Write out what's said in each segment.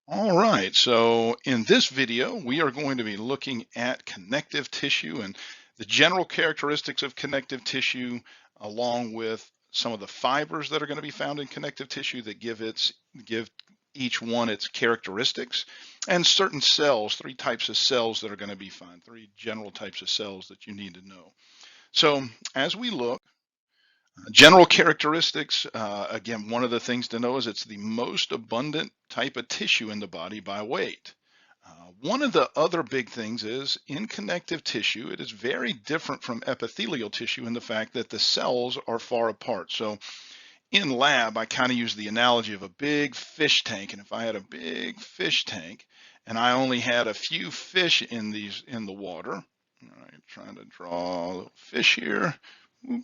All right, so in this video, we are going to be looking at connective tissue and the general characteristics of connective tissue, along with some of the fibers that are going to be found in connective tissue that give each one its characteristics, and certain cells, three types of cells that are going to be found, three general types of cells that you need to know. So as we look, general characteristics, again, one of the things to know is it's the most abundant type of tissue in the body by weight. One of the other big things is in connective tissue, it is very different from epithelial tissue in the fact that the cells are far apart. So in lab, I kind of use the analogy of a big fish tank. And if I had a big fish tank and I only had a few fish in the water, all right, trying to draw a little fish here,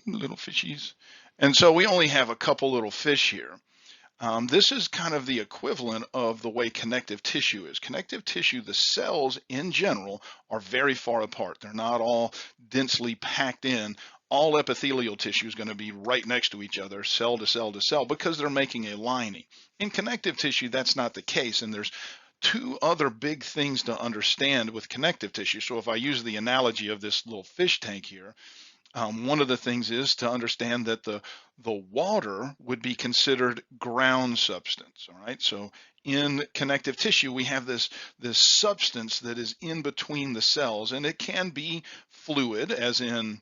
little fishies. And so we only have a couple little fish here. This is kind of the equivalent of the way connective tissue is. Connective tissue, the cells in general are very far apart. They're not all densely packed in. All epithelial tissue is going to be right next to each other, cell to cell to cell, because they're making a lining. In connective tissue, that's not the case. And there's two other big things to understand with connective tissue. So if I use the analogy of this little fish tank here, one of the things is to understand that the water would be considered ground substance. All right, so in connective tissue we have this substance that is in between the cells, and it can be fluid, as in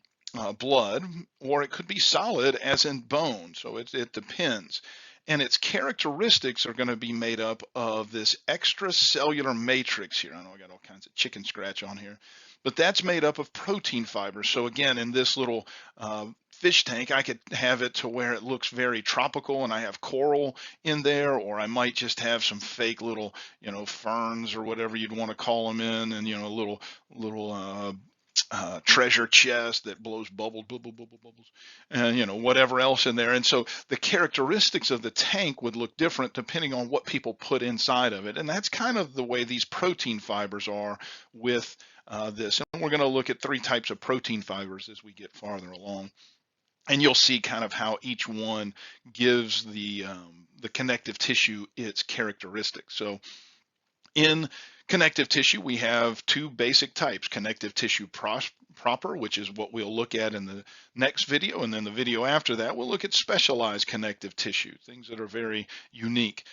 blood, or it could be solid, as in bone. So it depends. And its characteristics are going to be made up of this extracellular matrix here. I know I got all kinds of chicken scratch on here, but that's made up of protein fibers. So again, in this little fish tank, I could have it to where it looks very tropical and I have coral in there, or I might just have some fake little, ferns or whatever you'd want to call them in, and, little treasure chest that blows bubbles, bubbles, and whatever else in there. And so the characteristics of the tank would look different depending on what people put inside of it. And that's kind of the way these protein fibers are with this. And we're going to look at three types of protein fibers as we get farther along. And you'll see kind of how each one gives the connective tissue its characteristics. So in connective tissue, we have two basic types: connective tissue proper, which is what we'll look at in the next video, and then the video after that, we'll look at specialized connective tissue, things that are very unique.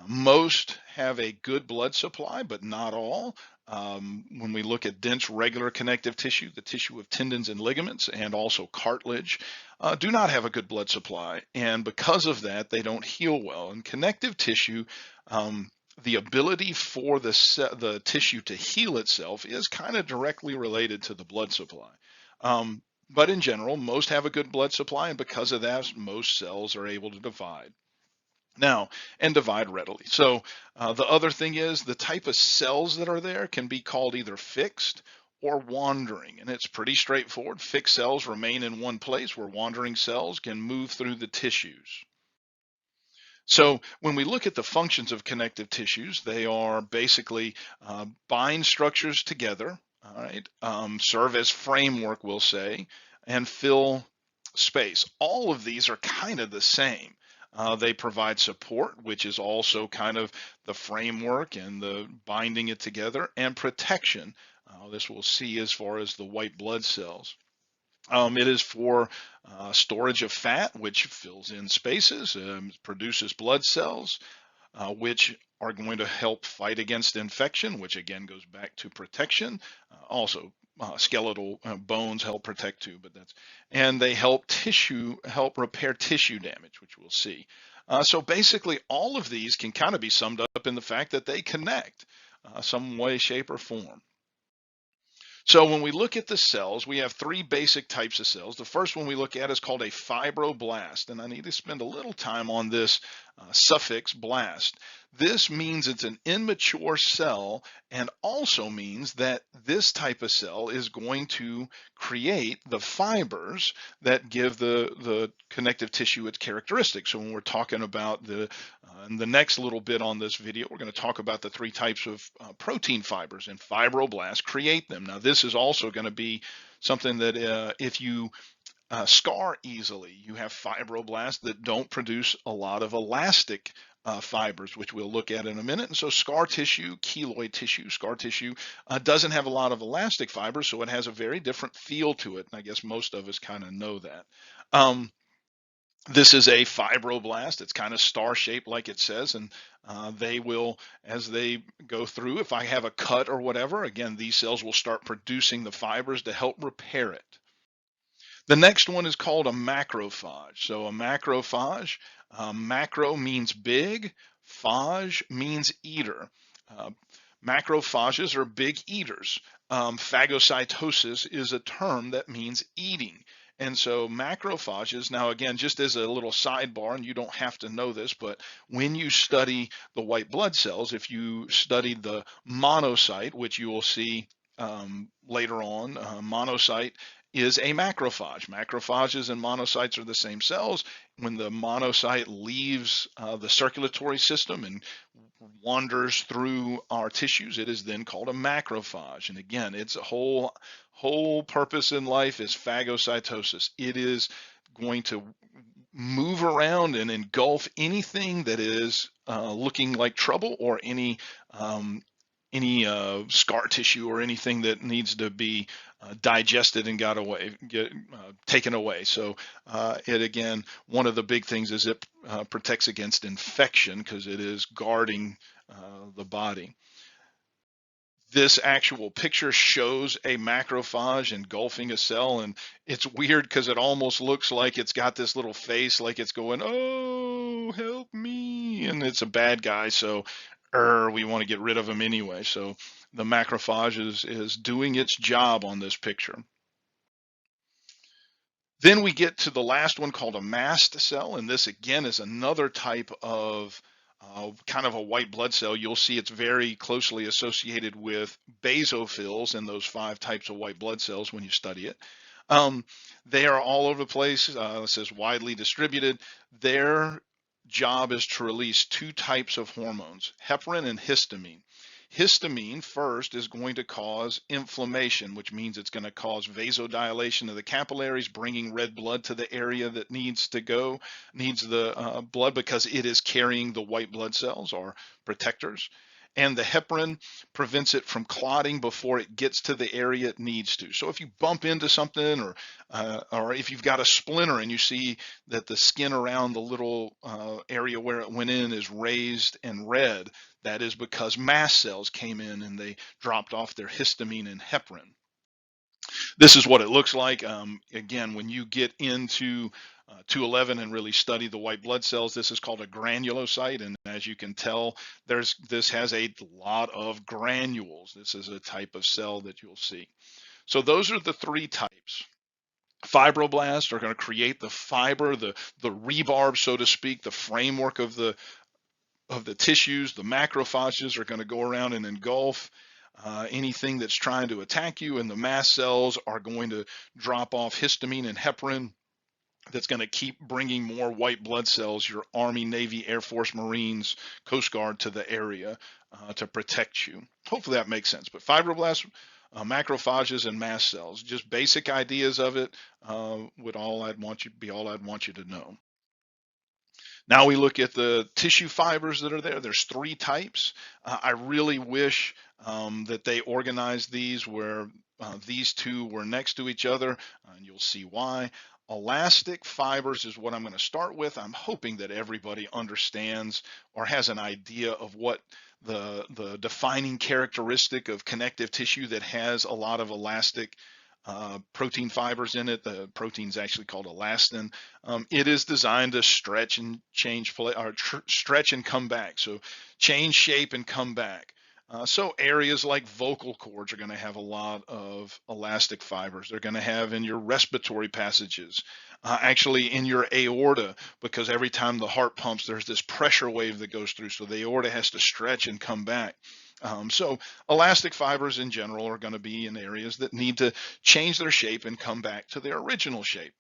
Most have a good blood supply, but not all. When we look at dense regular connective tissue, the tissue of tendons and ligaments and also cartilage do not have a good blood supply, and because of that, they don't heal well. And connective tissue, the ability for the tissue to heal itself is kind of directly related to the blood supply. But in general, most have a good blood supply, and because of that, most cells are able to divide. Now, and divide readily. So the other thing is the type of cells that are there can be called either fixed or wandering, and it's pretty straightforward. Fixed cells remain in one place, where wandering cells can move through the tissues. So when we look at the functions of connective tissues, they are basically bind structures together, all right, serve as framework, we'll say, and fill space. All of these are kind of the same. They provide support, which is also kind of the framework and the binding it together, and protection. This we'll see as far as the white blood cells. It is for storage of fat, which fills in spaces, produces blood cells, which are going to help fight against infection, which again goes back to protection. Also, skeletal bones help protect too, and they help repair tissue damage, which we'll see. So basically, all of these can kind of be summed up in the fact that they connect some way, shape, or form. So when we look at the cells, we have three basic types of cells. The first one we look at is called a fibroblast, and I need to spend a little time on this suffix blast. This means it's an immature cell, and also means that this type of cell is going to create the fibers that give the connective tissue its characteristics. So when we're talking about in the next little bit on this video, we're going to talk about the three types of protein fibers, and fibroblasts create them. Now, this is also going to be something that if you scar easily. You have fibroblasts that don't produce a lot of elastic fibers, which we'll look at in a minute. And so scar tissue, keloid tissue, scar tissue doesn't have a lot of elastic fibers, so it has a very different feel to it. And I guess most of us kind of know that. Um, this is a fibroblast. It's kind of star shaped, like it says, and they will, as they go through, if I have a cut or whatever, again, these cells will start producing the fibers to help repair it. The next one is called a macrophage. So a macrophage, macro means big, phage means eater. Uh, Macrophages are big eaters. Phagocytosis is a term that means eating. And so macrophages, now again, just as a little sidebar, and you don't have to know this, but when you study the white blood cells, if you study the monocyte, which you will see later on, monocyte is a macrophage. Macrophages and monocytes are the same cells. When the monocyte leaves the circulatory system and wanders through our tissues, it is then called a macrophage. And again, its whole purpose in life is phagocytosis. It is going to move around and engulf anything that is looking like trouble, or um, any scar tissue or anything that needs to be digested and get taken away. So it again, one of the big things is it protects against infection because it is guarding the body. This actual picture shows a macrophage engulfing a cell, and it's weird because it almost looks like it's got this little face, like it's going, "Oh, help me," and it's a bad guy, so we want to get rid of him anyway. So the macrophage is doing its job on this picture. Then we get to the last one called a mast cell, and this again is another type of kind of a white blood cell. You'll see it's very closely associated with basophils and those 5 types of white blood cells when you study it. Um, they are all over the place. It says widely distributed. Their job is to release 2 types of hormones, heparin and histamine. Histamine first is going to cause inflammation, which means it's going to cause vasodilation of the capillaries, bringing red blood to the area that needs the blood, because it is carrying the white blood cells or protectors. And the heparin prevents it from clotting before it gets to the area it needs to. So if you bump into something, or if you've got a splinter and you see that the skin around the little area where it went in is raised and red, that is because mast cells came in and they dropped off their histamine and heparin. This is what it looks like. Again, when you get into 211 and really study the white blood cells, this is called a granulocyte. And as you can tell, this has a lot of granules. This is a type of cell that you'll see. So those are the 3 types. Fibroblasts are going to create the fiber, the rebarb, so to speak, the framework of the tissues. The macrophages are going to go around and engulf anything that's trying to attack you, and the mast cells are going to drop off histamine and heparin. That's going to keep bringing more white blood cells, your Army, Navy, Air Force, Marines, Coast Guard, to the area to protect you. Hopefully that makes sense. But fibroblasts, macrophages, and mast cells, just basic ideas of it, would all I'd want you to know. Now we look at the tissue fibers that are there. There's 3 types. I really wish that they organized these where these 2 were next to each other, and you'll see why. Elastic fibers is what I'm going to start with. I'm hoping that everybody understands or has an idea of what the defining characteristic of connective tissue that has a lot of elastic protein fibers in it. The protein is actually called elastin. It is designed to stretch and stretch and come back. So change shape and come back. So areas like vocal cords are going to have a lot of elastic fibers. They're going to have in your respiratory passages, actually in your aorta, because every time the heart pumps, there's this pressure wave that goes through. So the aorta has to stretch and come back. So elastic fibers in general are going to be in areas that need to change their shape and come back to their original shape.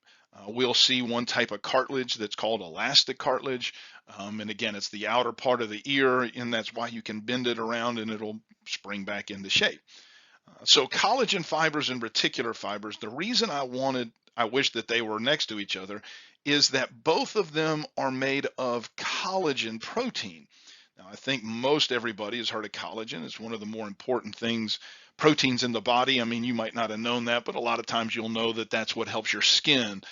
We'll see one type of cartilage that's called elastic cartilage. And again, it's the outer part of the ear, and that's why you can bend it around and it'll spring back into shape. So collagen fibers and reticular fibers, the reason I I wish that they were next to each other, is that both of them are made of collagen protein. Now, I think most everybody has heard of collagen. It's one of the more important proteins in the body. I mean, you might not have known that, but a lot of times you'll know that that's what helps your skin.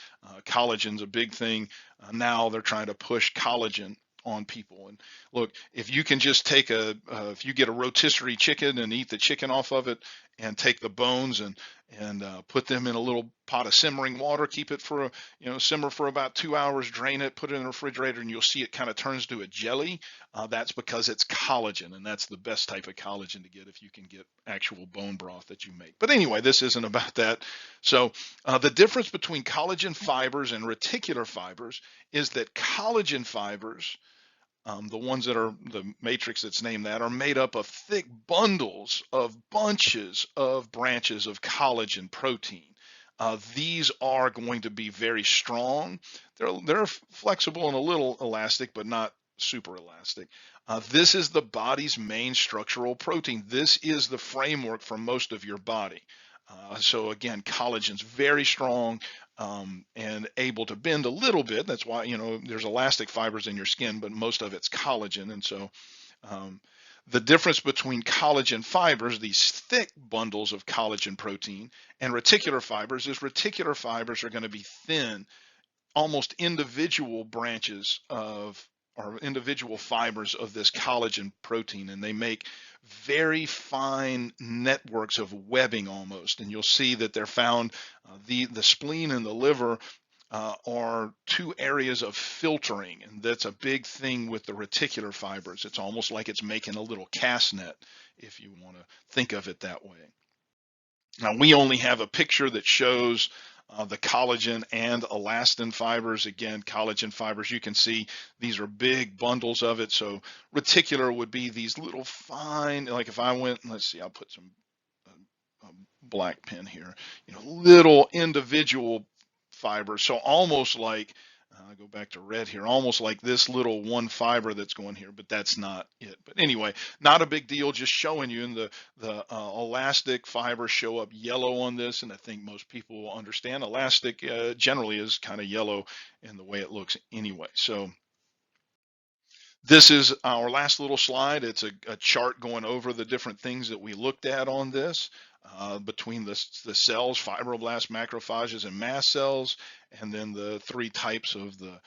Collagen's a big thing. Now they're trying to push collagen on people. And look, if you can just if you get a rotisserie chicken and eat the chicken off of it, and take the bones and put them in a little pot of simmering water, keep it for simmer for about 2 hours, drain it, put it in the refrigerator, and you'll see it kind of turns to a jelly. That's because it's collagen, and that's the best type of collagen to get if you can get actual bone broth that you make. But anyway, this isn't about that. So the difference between collagen fibers and reticular fibers is that collagen fibers, the ones that are the matrix that's named that, are made up of thick bundles of bunches of branches of collagen protein. These are going to be very strong. They're flexible and a little elastic, but not super elastic. This is the body's main structural protein. This is the framework for most of your body. So again, collagen's very strong, and able to bend a little bit. That's why, there's elastic fibers in your skin, but most of it's collagen. And so um, the difference between collagen fibers, these thick bundles of collagen protein, and reticular fibers is reticular fibers are going to be thin, almost individual branches of or individual fibers of this collagen protein, and they make very fine networks of webbing almost. And you'll see that they're found, the spleen and the liver are two areas of filtering, and that's a big thing with the reticular fibers. It's almost like it's making a little cast net, if you want to think of it that way. Now, we only have a picture that shows the collagen and elastin fibers. Again, collagen fibers, you can see these are big bundles of it. So reticular would be these little fine, like if I went, let's see, I'll put some black pen here, little individual fibers. So almost like, go back to red here, almost like this little one fiber that's going here, but that's not it. But anyway, not a big deal, just showing you. And the elastic fibers show up yellow on this, and I think most people will understand elastic generally is kind of yellow in the way it looks anyway. So this is our last little slide. It's a chart going over the different things that we looked at on this, between the cells, fibroblasts, macrophages, and mast cells, and then the three types of the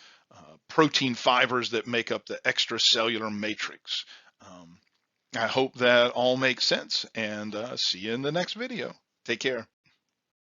protein fibers that make up the extracellular matrix. I hope that all makes sense, and see you in the next video. Take care.